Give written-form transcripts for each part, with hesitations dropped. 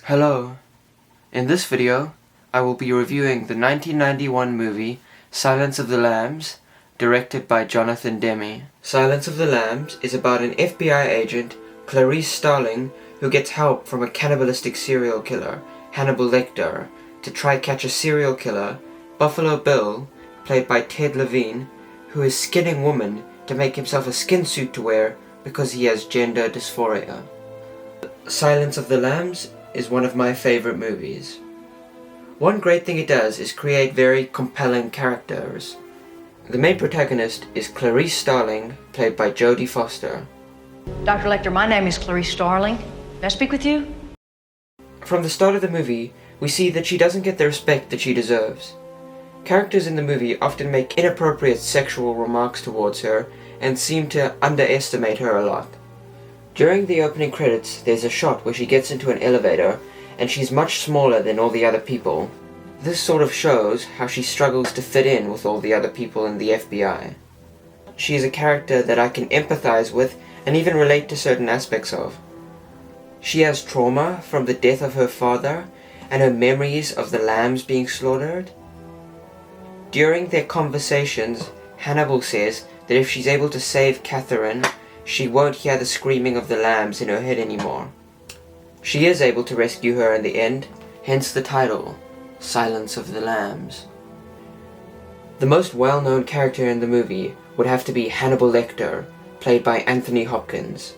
Hello. In this video, I will be reviewing the 1991 movie Silence of the Lambs, directed by Jonathan Demme. Silence of the Lambs is about an FBI agent, Clarice Starling, who gets help from a cannibalistic serial killer, Hannibal Lecter, to try catch a serial killer, Buffalo Bill, played by Ted Levine, who is skinning women to make himself a skin suit to wear because he has gender dysphoria. Silence of the Lambs is one of my favorite movies. One great thing it does is create very compelling characters. The main protagonist is Clarice Starling, played by Jodie Foster. Dr. Lecter, my name is Clarice Starling. May I speak with you? From the start of the movie, we see that she doesn't get the respect that she deserves. Characters in the movie often make inappropriate sexual remarks towards her and seem to underestimate her a lot. During the opening credits, there's a shot where she gets into an elevator and she's much smaller than all the other people. This sort of shows how she struggles to fit in with all the other people in the FBI. She is a character that I can empathize with and even relate to certain aspects of. She has trauma from the death of her father and her memories of the lambs being slaughtered. During their conversations, Hannibal says that if she's able to save Catherine, she won't hear the screaming of the lambs in her head anymore. She is able to rescue her in the end, hence the title, Silence of the Lambs. The most well-known character in the movie would have to be Hannibal Lecter, played by Anthony Hopkins.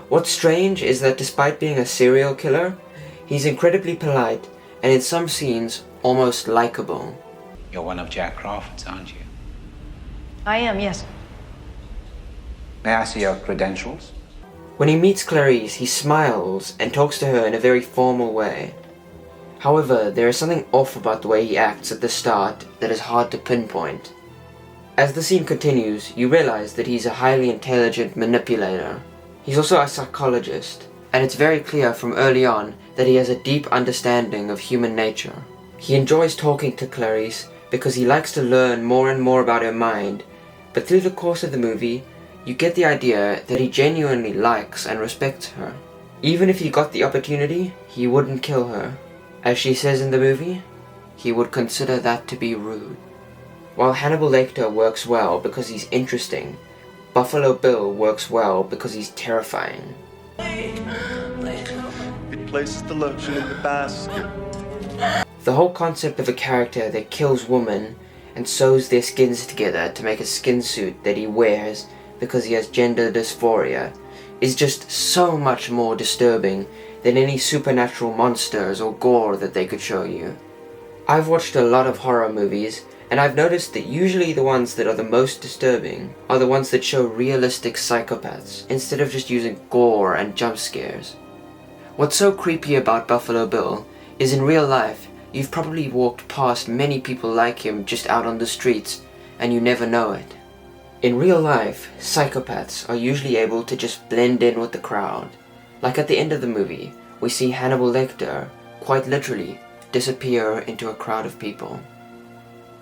What's strange is that despite being a serial killer, he's incredibly polite and in some scenes almost likable. You're one of Jack Crawford's, aren't you? I am, yes. May I see your credentials? When he meets Clarice, he smiles and talks to her in a very formal way. However, there is something off about the way he acts at the start that is hard to pinpoint. As the scene continues, you realize that he's a highly intelligent manipulator. He's also a psychologist, and it's very clear from early on that he has a deep understanding of human nature. He enjoys talking to Clarice because he likes to learn more and more about her mind, but through the course of the movie, you get the idea that he genuinely likes and respects her. Even if he got the opportunity, he wouldn't kill her. As she says in the movie, he would consider that to be rude. While Hannibal Lecter works well because he's interesting, Buffalo Bill works well because he's terrifying. It places the lotion in the basket. The whole concept of a character that kills women and sews their skins together to make a skin suit that he wears because he has gender dysphoria is just so much more disturbing than any supernatural monsters or gore that they could show you. I've watched a lot of horror movies, and I've noticed that usually the ones that are the most disturbing are the ones that show realistic psychopaths, instead of just using gore and jump scares. What's so creepy about Buffalo Bill is in real life, you've probably walked past many people like him just out on the streets, and you never know it. In real life, psychopaths are usually able to just blend in with the crowd. Like at the end of the movie, we see Hannibal Lecter, quite literally, disappear into a crowd of people.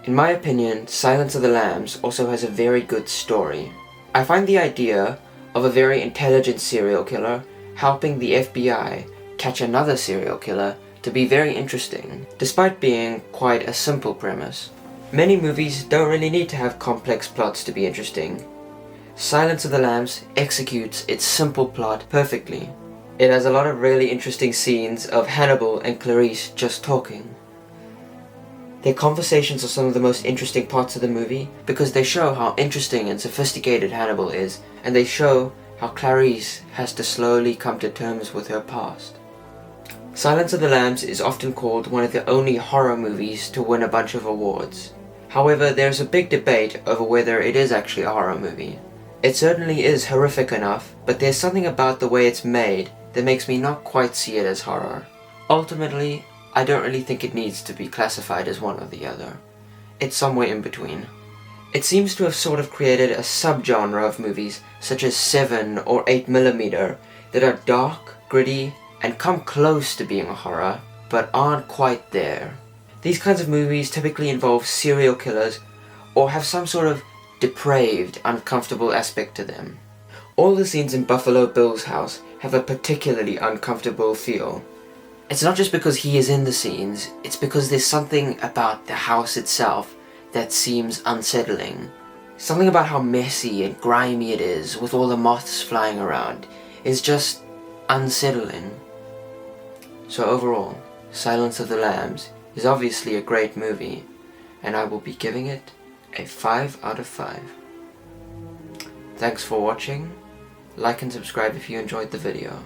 In my opinion, Silence of the Lambs also has a very good story. I find the idea of a very intelligent serial killer helping the FBI catch another serial killer to be very interesting, despite being quite a simple premise. Many movies don't really need to have complex plots to be interesting. Silence of the Lambs executes its simple plot perfectly. It has a lot of really interesting scenes of Hannibal and Clarice just talking. Their conversations are some of the most interesting parts of the movie because they show how interesting and sophisticated Hannibal is, and they show how Clarice has to slowly come to terms with her past. Silence of the Lambs is often called one of the only horror movies to win a bunch of awards. However, there's a big debate over whether it is actually a horror movie. It certainly is horrific enough, but there's something about the way it's made that makes me not quite see it as horror. Ultimately, I don't really think it needs to be classified as one or the other. It's somewhere in between. It seems to have sort of created a subgenre of movies such as 7 or 8mm that are dark, gritty, and come close to being a horror, but aren't quite there. These kinds of movies typically involve serial killers or have some sort of depraved, uncomfortable aspect to them. All the scenes in Buffalo Bill's house have a particularly uncomfortable feel. It's not just because he is in the scenes, it's because there's something about the house itself that seems unsettling. Something about how messy and grimy it is, with all the moths flying around, is just unsettling. So overall, Silence of the Lambs is obviously a great movie, and I will be giving it a 5 out of 5. Thanks for watching. Like and subscribe if you enjoyed the video.